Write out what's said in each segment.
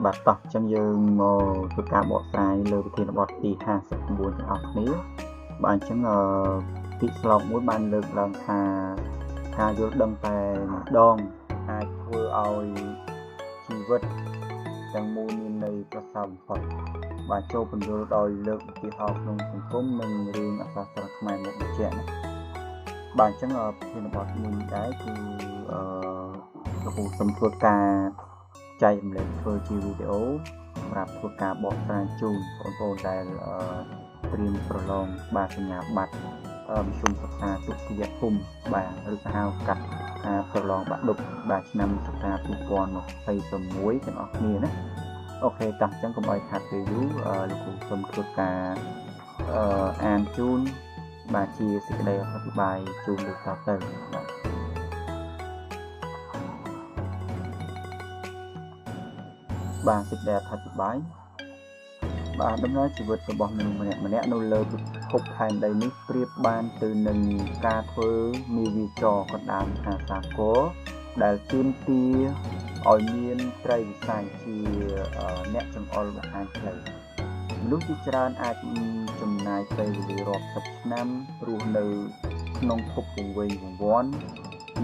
បាទតោះចឹងយើងមកធ្វើការបកស្រាយលើវិធានបទទី59ទាំងអស់គ្នាបាទអញ្ចឹងពាក្យស្លោកមួយបានលើកឡើងថាការយល់ដឹងតែម្ដងអាចធ្វើឲ្យជីវិតទាំងមូលមានន័យប្រសើរបំផុតបាទចូលពន្យល់ដោយលើកឧទាហរណ៍ក្នុងសង្គមនិងរឿងអក្សរសិល្ប៍ខ្មែរមកបញ្ជាក់ណាបាទអញ្ចឹងវិធានបទមួយនេះដែរគឺលោកគ្រូសូមធ្វើការចែករំលែកធ្វើជាវីដេអូសម្រាប់ធ្វើការបកស្រាយជូនបងប្អូនដែលត្រៀមប្រឡងបាទសញ្ញាបត្រវិទ្យាសិក្សាទុតិយភូមិបាទឬក៏ហៅកាត់ការប្រឡងបាក់ឌុបបាទឆ្នាំសិក្សា2026ទាំងអស់គ្នាណាអូខេតោះអញ្ចឹងកុំឲ្យខាត់ពេលយូរលោកគ្រូសូមធ្វើការអានជូនបាទជាសេចក្តីអធិប្បាយជូនដូចតទៅបាទសេចក្តីអធិប្បាយបាទដំណើរជីវិតរបស់មនុស្សម្នាក់នៅលើពិភពផែនដីនេះប្រៀបបានទៅនឹងការធ្វើនាវាចរកណ្ដាលមហាសាគរដែលទាមទារឲ្យមានត្រីវិស័យជាអ្នកចង្អុលបង្ហាញផ្លូវមនុស្សជាច្រើនអាចចំណាយពេលវេលារាប់សិបឆ្នាំរស់នៅក្នុងភពវង្វេងវង្វាន់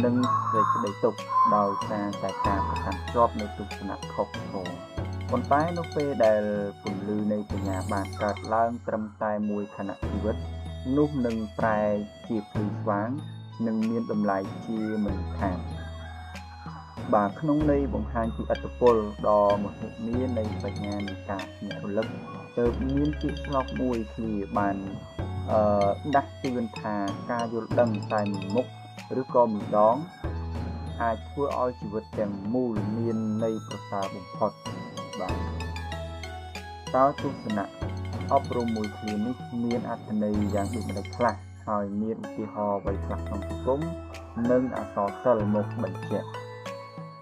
និងសេចក្តីទុក្ខដោយសារតែការប្រកាន់ជាប់នៅទស្សនៈខុសឆ្គងប៉ុន្តែនៅពេលដែលពន្លឺនៃបញ្ញាបានកើតឡើងត្រឹមតែមួយខណៈជីវិតនោះនឹងប្រែជាភ្លឺស្វាងនិងមានតម្លៃជាមិនខានបាទក្នុងន័យបង្ហាញពីឥទ្ធិពលដ៏មហិមានៃបញ្ញានៃការភ្ញាក់រលឹកទើបមានពាក្យស្លោកមួយឃ្លាបានដាស់តឿនថាការយល់ដឹងតែមួយមុខឬក៏មួយដងអាចធ្វើឲ្យជីវិតទាំងមូលមានន័យប្រសើរបំផុតបាទតើទស្សនៈអប់រំមួយឃ្លានេះមានអត្ថន័យយ៉ាងដូចម្តេចខ្លះហើយមានឧទាហរណ៍អ្វីខ្លះក្នុងសង្គមនិងអក្សរសិល្ប៍មកបញ្ជាក់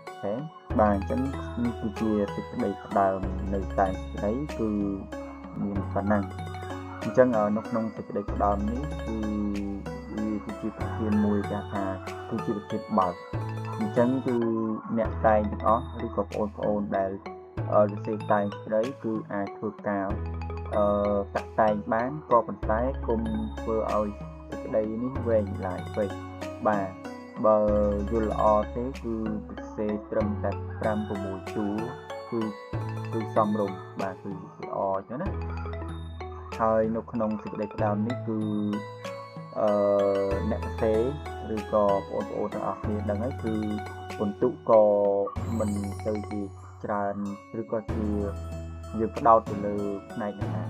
អូខេបាទអញ្ចឹងនេះគឺជាសេចក្តីផ្ដើមនៅតែសេចក្តីគឺមានប៉ុណ្ណឹងអញ្ចឹងនៅក្នុងសេចក្តីផ្ដើមនេះគឺវាគឺជាប្រធានមួយគេថាគឺជាប្រធានបើកអញ្ចឹងគឺអ្នកតែងទាំងអស់ឬក៏បងប្អូនដែលសរសេរតែងស្ដីគឺអាចធ្វើការតាក់តែងបានក៏ប៉ុន្តែគុំធ្វើឲ្យសេចក្តីនេះវែងឡាយពេកបាទបើយល់ល្អទេគឺសរសេរត្រឹមតែ5-6ជួរគឺសមរម្យបាទគឺល្អអញ្ចឹងណាហើយនៅក្នុងសេចក្តីផ្ដើមនេះគឺអ្នកសរសេរឬក៏បងប្អូនទាំងអស់គ្នាដឹងហើយគឺពិន្ទុក៏មិនទៅជាច្រើនឬក៏ជាយើងផ្ដោតទៅលើផ្នែកណា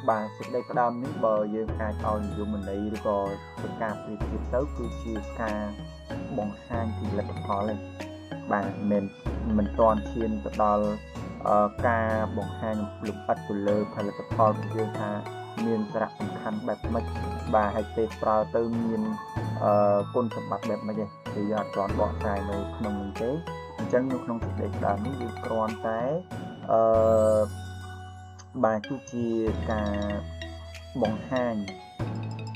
បាទសេចក្តីផ្ដើមនេះបើយើងអាចឲ្យនិយមន័យឬក៏ធ្វើការប្រៀបធៀបទៅគឺជាការបង្ហាញពីលទ្ធផលឯងបាទមិនទាន់ឈានទៅដល់ការបង្ហាញលម្អិតទៅលើផលិតផលរបស់យើងថាមានសារៈសំខាន់បែបម៉េចបាទហើយពេលប្រើទៅមានគុណសម្បត្តិបែបម៉េចឯងគឺយើងអត់ទាន់បកស្រាយនៅក្នុងនេះទេអញ្ចឹងនៅក្នុងសេចក្តីផ្ដើមនេះយើងគ្រាន់តែបាទគឺជាការបង្ហាញ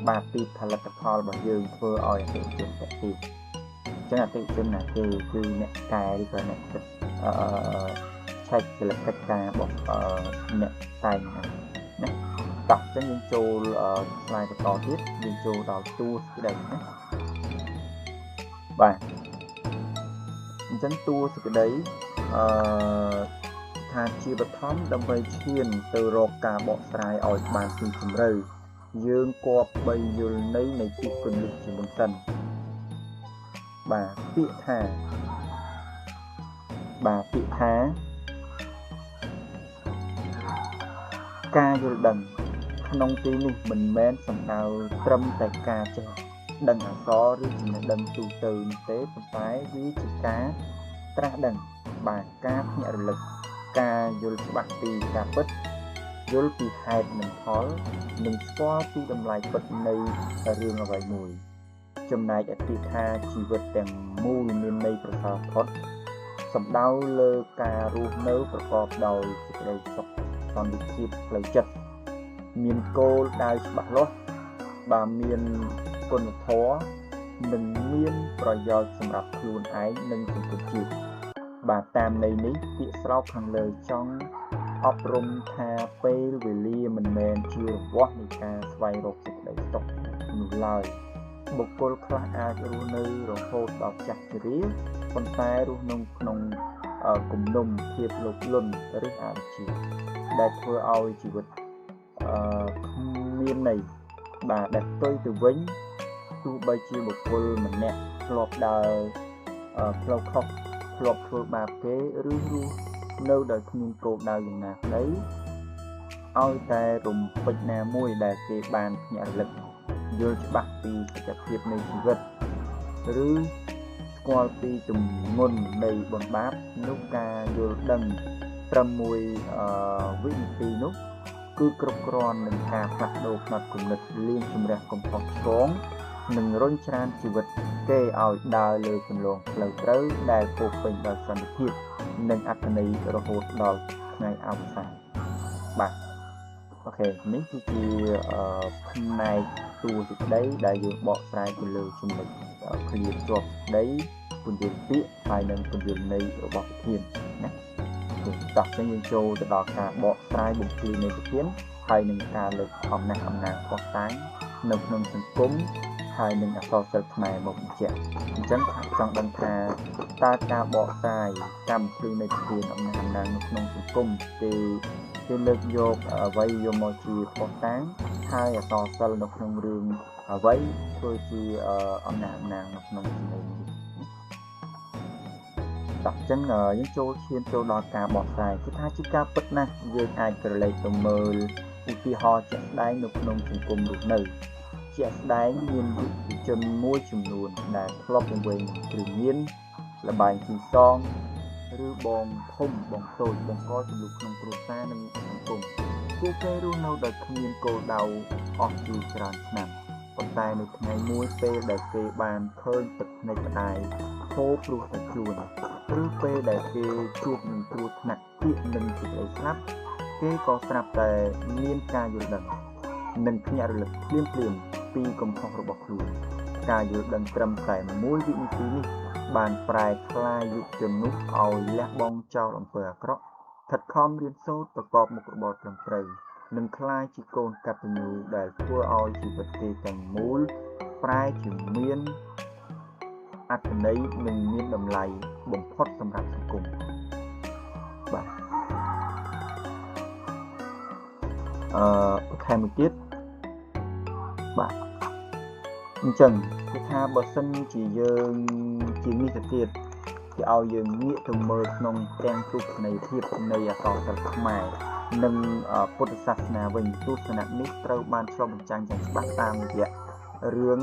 បាទពីផលិតផលរបស់យើងធ្វើឲ្យអតិថិជនទាក់ទាញអញ្ចឹងអតិថិជនណាគឺអ្នកកែឬក៏អ្នកឆែកសិលកិច្ចការរបស់អ្នកតែងណាតោះអញ្ចឹងយើងចូលស្លាយបន្តទៀតយើងចូលដល់តួសេចក្តីណាបាទអញ្ចឹងតួសេចក្តីថាជាបឋមដើម្បីឈានទៅរកការបកស្រាយឲ្យបានស៊ីជម្រៅយើងគប្បីយល់ន័យនៃពាក្យគន្លឹះជាមុនសិនបាទពាក្យថាការយល់ដឹងក្នុងទីនេះមិនមែនសំដៅត្រឹមតែការចេះដឹងអក្សរឬចំណេះដឹងទូទៅនោះទេប៉ុន្តែវាជាការត្រាស់ដឹងបាទការភ្ញាក់រលឹកការយល់ច្បាស់ពីការពិតយល់ពីហេតុនិងផលនិងស្គាល់ពីតម្លៃពិតនៃរឿងអ្វីមួយចំណែកឯពាក្យថាជីវិតទាំងមូលមានន័យប្រសើរផុតសំដៅលើការរស់នៅប្រកបដោយសេចក្តីសុខសន្តិភាពផ្លូវចិត្តមានគោលដៅច្បាស់លាស់បាទមានគុណធម៌និងមានប្រយោជន៍សម្រាប់ខ្លួនឯងនិងសង្គមជាតិ បាទតាមន័យនេះពាក្យស្រោបខាងលើចង់អប់រំថាពេលវេលាមិនមែនជារបស់នៃការស្វែងរកសេចក្តីសុខនោះឡើយបុគ្គលខ្លះអាចរស់នៅរហូតដល់ចាស់ជរាប៉ុន្តែរស់នៅក្នុងគំនុំភាពលោភលន់ឬអវិជ្ជាដែលធ្វើឲ្យជីវិតគ្មានន័យបាទដែលផ្ទុយទៅវិញទោះបីជាបុគ្គលម្នាក់ធ្លាប់ដើរផ្លូវខុសធ្លាប់ធ្វើបាបគេឬរស់នៅដោយគ្មានគោលដៅយ៉ាងណាក្តីឲ្យតែរំពេចណាមួយដែលគេបានភ្ញាក់រលឹកយល់ច្បាស់ពីសច្ចភាពនៃជីវិតឬស្គាល់ពីទម្ងន់នៃបុណ្យបាបនោះការយល់ដឹងត្រឹមមួយវិនាទីនោះគឺគ្រប់គ្រាន់នឹងការផ្លាស់ប្ដូរផ្នត់គំនិតលាងជម្រះកំហុសឆ្គងនិងរុញច្រានជីវិតគេឲ្យដើរលើគន្លងផ្លូវត្រូវដែលពោរពេញដោយសន្តិភាពនិងអត្ថន័យរហូតដល់ថ្ងៃអវសានបាទអូខេនេះគឺជាផ្នែកតួសេចក្តីដែលយើងបកស្រាយទៅលើចំណុចឃ្លាជាប់ស្តីពន្យល់ពាក្យហើយនិងពន្យល់ន័យរបស់វិធានណាតោះចឹងយើងចូលទៅដល់ការបកស្រាយបំភ្លឺនៃវិធានហើយនឹងការលើកអំណះអំណាងកោះតាំងនៅក្នុងសង្គមហើយនឹងអក្សរសិល្ប៍ខ្មែរមកបញ្ជាក់អញ្ចឹងចង់ដឹងថាតើការបកស្រាយកម្មភ្លឺនៃវិធានអំណះអំណាងនៅក្នុងសង្គមគេលើកយកអ្វីយកមកជាកោះតាំងហើយអក្សរសិល្ប៍នៅក្នុងរឿងអ្វីធ្វើជាអំណះអំណាងនៅក្នុងចំណុចនេះតោះចឹងយើងឈានចូលដល់ការបកស្រាយគឺថាជាការពិតណាស់យើងអាចក្រឡេកទៅមើលឧទាហរណ៍ជាក់ស្ដែងនៅក្នុងសង្គមរស់នៅជាក់ស្ដែងមានយុវជនមួយចំនួនដែលធ្លាប់វង្វេងគ្រឿងញៀនលបែងស៊ីសងឬបងធំបងតូចបង្កចំនួនក្នុងគ្រួសារនិងសង្គមពួកគេរស់នៅដោយគ្មានគោលដៅអស់ជាច្រើនឆ្នាំប៉ុន្តែនៅថ្ងៃមួយពេលដែលគេបានឃើញទឹកភ្នែកផ្ដាយហូរព្រោះតែខ្លួនឬពេលដែលគេជួបនឹងគ្រោះថ្នាក់ទាកនឹងសេចក្តីស្លាប់គេក៏ស្រាប់តែមានការយល់ដឹងនិងភ្ញាក់រលឹកភ្លាមពីកំហុសរបស់ខ្លួនការយល់ដឹងត្រឹមតែមួយវិនាទីនេះបានប្រែក្លាយយុវជននោះឲ្យលះបង់ចោលអំពើអាក្រក់ខិតខំរៀនសូត្រប្រកបមុខរបរត្រឹមត្រូវនិងក្លាយជាកូនកតញ្ញូដែលធ្វើឲ្យជីវិតគេទាំងមូលប្រែជាមានអត្ថន័យនិងមានតម្លៃបំផុតសម្រាប់សង្គមបាទបន្ថែមមួយទៀតបាទអញ្ចឹងគឺថាបើសិនជាយើងជានេះទៅទៀតគេឲ្យយើងងាកទៅមើលក្នុងទាំងទស្សនីយភាពនៃអក្សរសិល្ប៍ខ្មែរនិងពុទ្ធសាសនាវិញទស្សនៈនេះត្រូវបានឆ្លុះបញ្ចាំងយ៉ាងច្បាស់តាមរយៈរឿង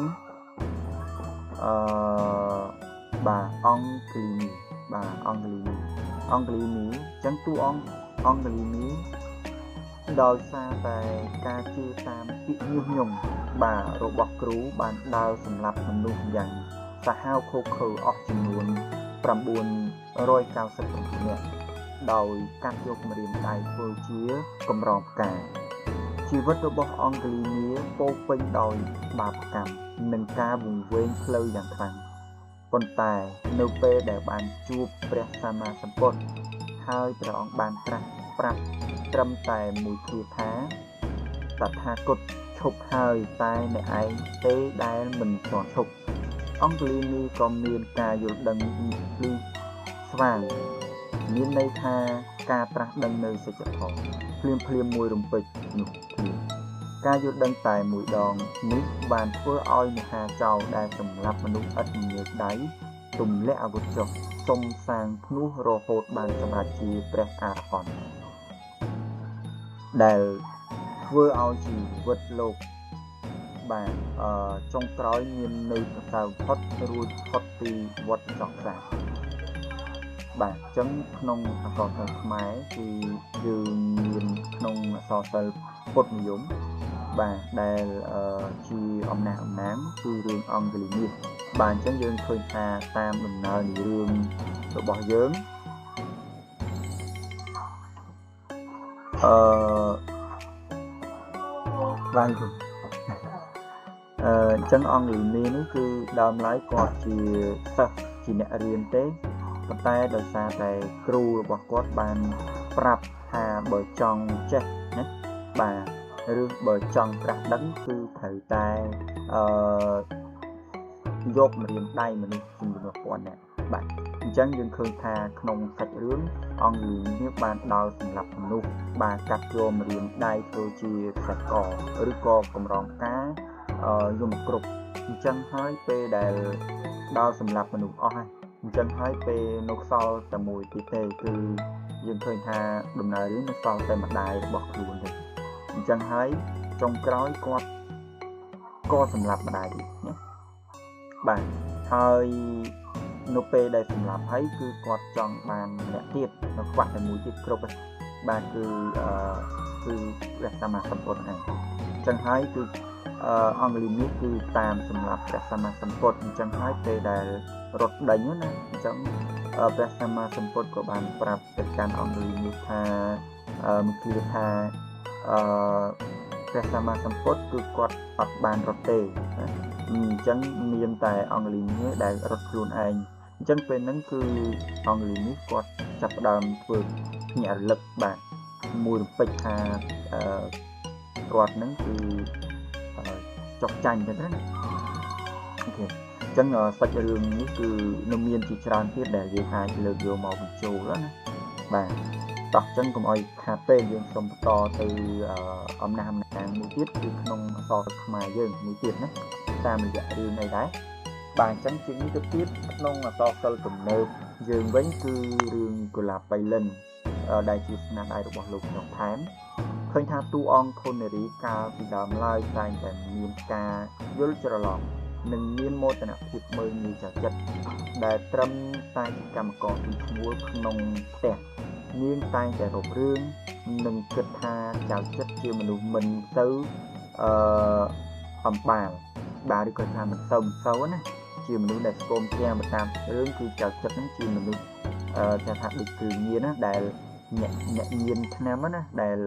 បាទអង្គលីនីអញ្ចឹងតួអង្គលីនីដោយសារតែការជឿតាមពាក្យញុះញង់បាទរបស់គ្រូបានដើរសម្លាប់មនុស្សយ៉ាងសាហាវឃោរឃៅអស់ចំនួន997នាក់ដោយកាត់យកម្រាមដៃធ្វើជាកម្រងផ្កាជីវិតរបស់អង្គលីនីពោរពេញដោយបាបកម្មនិងការវង្វេងផ្លូវយ៉ាងខ្លាំងប៉ុន្តែនៅពេលដែលបានជួបព្រះសម្មាសម្ពុទ្ធហើយព្រះអង្គបានត្រាស់ប្រាប់ត្រឹមតែមួយឃ្លាថាតថាគតឈប់ហើយតែអ្នកឯងទេដែលមិនស្គាល់ឈប់អង្គលីនីក៏មានការយល់ដឹងភ្លឺស្វាងមានន័យថាការត្រាស់ដឹងនៅសច្ចធម៌ភ្លាមមួយរំពេចនោះការយល់ដឹងតែមួយដងនេះបានធ្វើឲ្យមហាចៅដែលសម្លាប់មនុស្សឥតញើសដៃទម្លាក់អាវុធចុះសុំសាងភ្នោះរហូតបានសម្រេចជាព្រះអរហន្តដែលធ្វើឲ្យជីវិតលោកបាទចុងក្រោយមាននៅប្រសើរបំផុតរួចផុតពីវដ្តចង្សារបាទអញ្ចឹងក្នុងអក្សរសិល្ប៍ខ្មែរគឺយើងមានក្នុងអក្សរសិល្ប៍ពុទ្ធនិយមបាទដែលជាអំណះអំណាងគឺរឿងអង្គលីនីបាទអញ្ចឹងយើងឃើញថាតាមដំណើរនៃរឿងរបស់យើងបាទអញ្ចឹងអង្គលីនីនេះគឺដើមឡើយគាត់ជាសិស្សជាអ្នករៀនទេ ប៉ុន្តែដោយសារតែគ្រូរបស់គាត់បានប្រាប់ថាបើចង់ចេះណាបាទឬបើចង់ត្រាស់ដឹងគឺត្រូវតែយកម្រាមដៃមនុស្សចំនួន1000នាក់បាទអញ្ចឹងយើងឃើញថាក្នុងសាច់រឿងអង្គលីនេះបានដល់សម្រាប់មនុស្សបាទកាត់យកម្រាមដៃធ្វើជាខ្សែកឬក៏កម្រងការយមគ្រប់អញ្ចឹងហើយពេលដែលដល់សម្រាប់មនុស្សអស់ហើយអញ្ចឹងហើយពេលនៅខ្សល់តែមួយទៀតទេគឺយើងឃើញថាដំណើររឿងនៅសល់តែម្ដាយរបស់ខ្លួនទេអញ្ចឹងហើយចុងក្រោយគាត់ក៏សម្រាប់ម្ដាយទៀតណាបាទហើយនៅពេលដែលសម្រាប់ហើយគឺគាត់ចង់បានម្នាក់ទៀតនៅខ្វះតែមួយទៀតគ្រប់បាទគឺព្រះសម្មាសម្ពុទ្ធហ្នឹងអញ្ចឹងហើយគឺអង្គលីនេះគឺតាមសម្រាប់ព្រះសម្មាសម្ពុទ្ធអញ្ចឹងហើយពេលដែលរត់ដេញណាអញ្ចឹងព្រះសម្មាសម្ពុទ្ធក៏បានប្រាប់ទៅកាន់អង្គលីនេះថាគឺថាព្រះសម្មាសម្ពុទ្ធគឺគាត់អត់បានរត់ទេណាអញ្ចឹងមានតែអង្គលីនេះដែលរត់ខ្លួនឯងអញ្ចឹងពេលហ្នឹងគឺអង្គលីនេះគាត់ចាប់ផ្ដើមធ្វើភ្ញាក់រលឹកបាទមួយរំពេចថាគាត់ហ្នឹងគឺចុកចាញ់ទៅណាអូខេអញ្ចឹងសាច់រឿងនេះគឺនៅមានជាច្រើនទៀតដែលយើងអាចលើកយកមកបញ្ចូលណាបាទតោះអញ្ចឹងកុំឲ្យខាតពេកយើងសូមបន្តទៅអំណះអំណាងមួយទៀតគឺក្នុងអក្សរខ្មែរយើងមួយទៀតណាតាមរយៈរឿងអីដែរបាទអញ្ចឹងជាងនេះទៅទៀតក្នុងអក្សរសិល្ប៍ទំនើបយើងវិញគឺរឿងកុលាបបៃលិនដែលជាស្នាដៃរបស់លោកក្នុងថែមឃើញថាតួអង្គខុននារីកាលពីដើមឡើយតែងតែមានការយល់ច្រឡំនិងមានមោទនភាពមើលងាយចាស់ចិត្តដែលត្រឹមតែជាកម្មករទីឈ្មោះក្នុងផ្ទះនាងតែងតែរករឿងនិងគិតថាចៅចិត្តជាមនុស្សមិនទៅអំបាលបាទឬក៏ថាមិនសូវណាជាមនុស្សដែលស្គមទាំងទៅតាមរឿងគឺចៅចិត្តហ្នឹងជាមនុស្សថាដូចគ្រឿងញៀនណាដែលអ្នកញៀនឆ្នាំណាដែល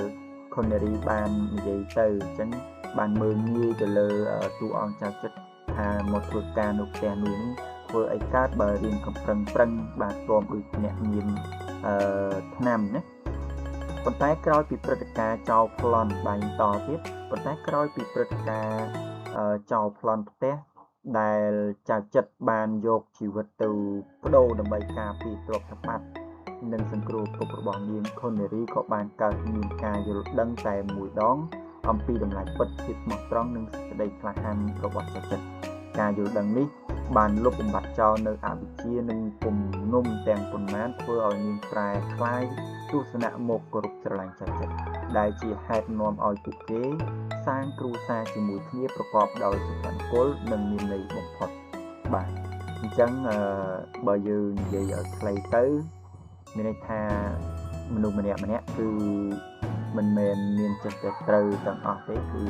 ខុននារីបាននិយាយទៅអញ្ចឹងបានមើលងាយទៅលើតួអង្គចៅចិត្តថាមកធ្វើការនៅផ្ទះមួយនេះធ្វើអីកើតបើរៀនកំប្រឹងបាទស្គមដូចអ្នកញៀនឆ្នាំណាប៉ុន្តែក្រោយពីព្រឹត្តិការណ៍ចោលប្លន់បាញ់តទៀតប៉ុន្តែក្រោយពីព្រឹត្តិការណ៍ចោលប្លន់ផ្ទះដែលចៅចិត្តបានយកជីវិតទៅបដូរដើម្បីការពារទ្រព្យសម្បត្តិនិងសង្គ្រោះពុករបស់នាងខុននារីក៏បានកើតមានការយល់ដឹងតែមួយដងអំពីតម្លៃពិតភាពស្មោះត្រង់និងសេចក្តីក្លាហានរបស់ចៅចិត្តការយល់ដឹងនេះបានលុបបំបាត់ចោលនៅអវិជ្ជានិងគំនុំទាំងប៉ុន្មានធ្វើឲ្យនាងប្រែคล้ายទស្សនៈមកគោរពស្រឡាញ់ចៅចិត្តដែលជាហេតុនាំឲ្យពួកគេសាងគ្រួសារជាមួយគ្នាប្រកបដោយសុភមង្គលនិងមានន័យបំផុតបាទអញ្ចឹងបើយើងនិយាយឲ្យខ្លីទៅមានន័យថាមនុស្សម្នាក់គឺមិនមែនមានចិត្តតែត្រូវទាំងអស់ទេគឺ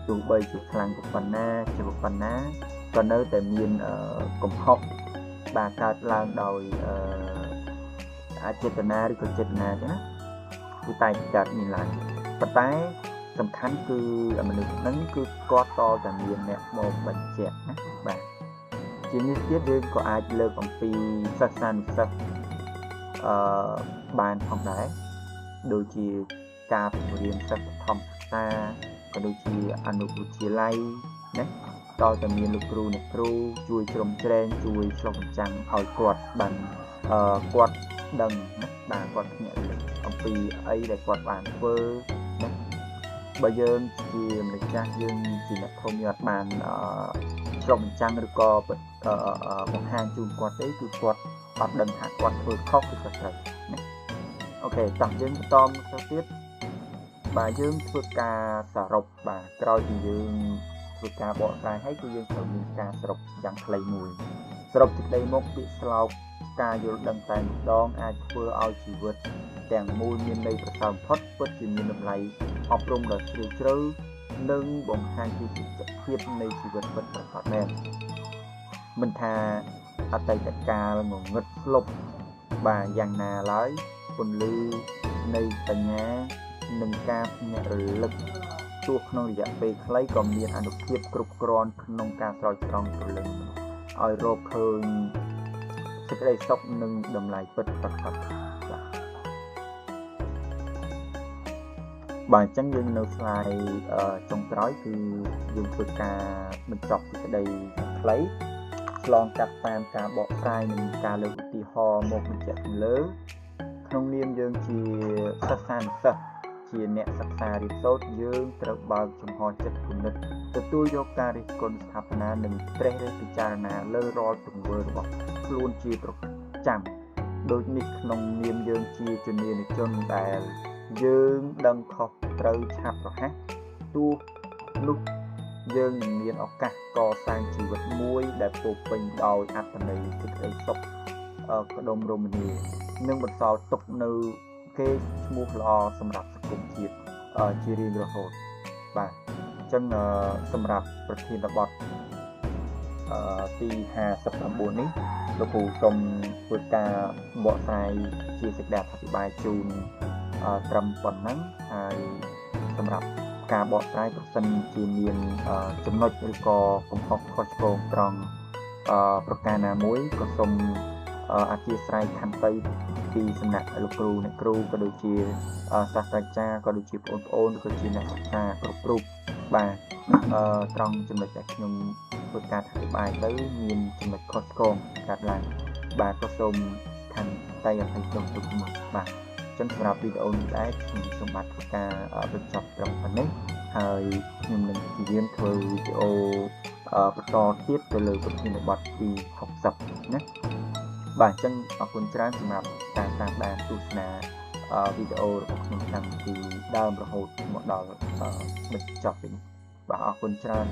ទោះបីជាខ្លាំងប៉ុណ្ណាជាប៉ុណ្ណាក៏នៅតែមានកំហុសបាទកើតឡើងដោយអចេតនាឬក៏ចេតនាទេណាគឺតែកើតមានឡើងប៉ុន្តែសំខាន់គឺមនុស្សហ្នឹងគឺគាត់តតែមានអ្នកមកបញ្ជាក់ណាបាទជានេះទៀតយើងក៏អាចលើកអំពីសិស្សានុសិស្សបានផងដែរដូចជាការបង្រៀនសិស្សបឋមសិក្សាក៏ដូចជាអនុវិទ្យាល័យណាតតែមានលោកគ្រូអ្នកគ្រូជួយជ្រោមជ្រែងជួយឆ្លុះបញ្ចាំងឲ្យគាត់បានគាត់ដឹងណាបាទគាត់ភ្ញាក់រលឹកអំពីអីដែលគាត់បានធ្វើណាបើយើងជាម្ចាស់យើងជាអ្នកធំយើងអត់បានឆ្លុះបញ្ចាំងឬក៏បង្ហាញជូនគាត់ទេគឺគាត់អត់ដឹងថាគាត់ធ្វើខុសឬក៏ត្រូវណាអូខេតោះយើងបន្តទៅទៀតបាទយើងធ្វើការសរុបបាទក្រោយពីយើងធ្វើការបកស្រាយហើយគឺយើងត្រូវមានការសរុបយ៉ាងខ្លីមួយសរុបសេចក្តីមកពាក្យស្លោកការយល់ដឹងតែម្ដងអាចធ្វើឲ្យជីវិតទាំងមូលមានន័យប្រសើរបំផុតពិតជាមានតម្លៃអប់រំដ៏ជ្រាលជ្រៅនិងបង្ហាញពីសច្ចភាពនៃជីវិតពិតប្រាកដមែនមិនថាអតីតកាលងងឹតស្លុបបាទយ៉ាងណាឡើយពន្លឺនៃបញ្ញានិងការភ្ញាក់រលឹកទោះក្នុងរយៈពេលខ្លីក៏មានអានុភាពគ្រប់គ្រាន់ក្នុងការស្រោចស្រង់ព្រលឹងឲ្យរកឃើញ សេចក្តីសុខនិងតម្លៃពិតប្រាកដបាទអញ្ចឹងយើងនៅស្លាយចុងក្រោយគឺយើងធ្វើការបញ្ចប់សេចក្តីខ្លីឆ្លងកាត់តាមការបកស្រាយនិងការលើកឧទាហរណ៍មកបញ្ជាក់ខាងលើក្នុងនាមយើងជាសិស្សានុសិស្សជាអ្នកសិក្សារៀនសូត្រយើងត្រូវបើកចំហចិត្តគំនិតទទួលយកការរិះគន់ស្ថាបនានិងត្រេះរិះពិចារណាលើរាល់ទង្វើរបស់ខ្លួនជាប្រចាំដូចនេះក្នុងនាមយើងជាជំនាញជនដែលយើងដឹងខុសត្រូវឆាប់រហ័សទោះនោះយើងនឹងមានឱកាសកសាងជីវិតមួយដែលពោរពេញដោយអត្ថន័យសេចក្តីសុខក្តុំរមនានិងបន្សល់ទុកនៅកេរ្តិ៍ឈ្មោះល្អសម្រាប់សង្គមជាតិជារៀងរហូតបាទអញ្ចឹងសម្រាប់ប្រធានបទទី59នេះលោកគ្រូសូមធ្វើការបកស្រាយជាសេចក្តីអធិប្បាយជូនត្រឹមប៉ុណ្ណឹងហើយសម្រាប់ការបកស្រាយប្រសិនជាមានចំណុចឬក៏កំហុសខុសឆ្គងត្រង់ប្រការណាមួយក៏សូមអធិស្ឋានខន្តីពីសំណាក់លោកគ្រូអ្នកគ្រូក៏ដូចជាសាស្ត្រាចារ្យក៏ដូចជាបងប្អូនក៏ជាអ្នកសិក្សាគ្រប់រូបបាទត្រង់ចំណុចដែលខ្ញុំធ្វើការអធិប្បាយទៅមានចំណុចខុសឆ្គងកើតឡើងបាទក៏សូមខន្តីអភ័យទោសទុកមកបាទចឹងសម្រាប់វីដេអូនេះដែរខ្ញុំសូមធ្វើការបញ្ចប់ត្រឹមប៉ុណ្ណេះហើយខ្ញុំនឹងព្យាយាមធ្វើវីដេអូបន្តទៀតទៅលើប្រធានបទទី60ណាបាទអញ្ចឹងអរគុណច្រើនសម្រាប់ការតាមដានទស្សនាវីដេអូរបស់ខ្ញុំតាំងពីដើមរហូតមកដល់បញ្ចប់នេះបាទអរគុណច្រើន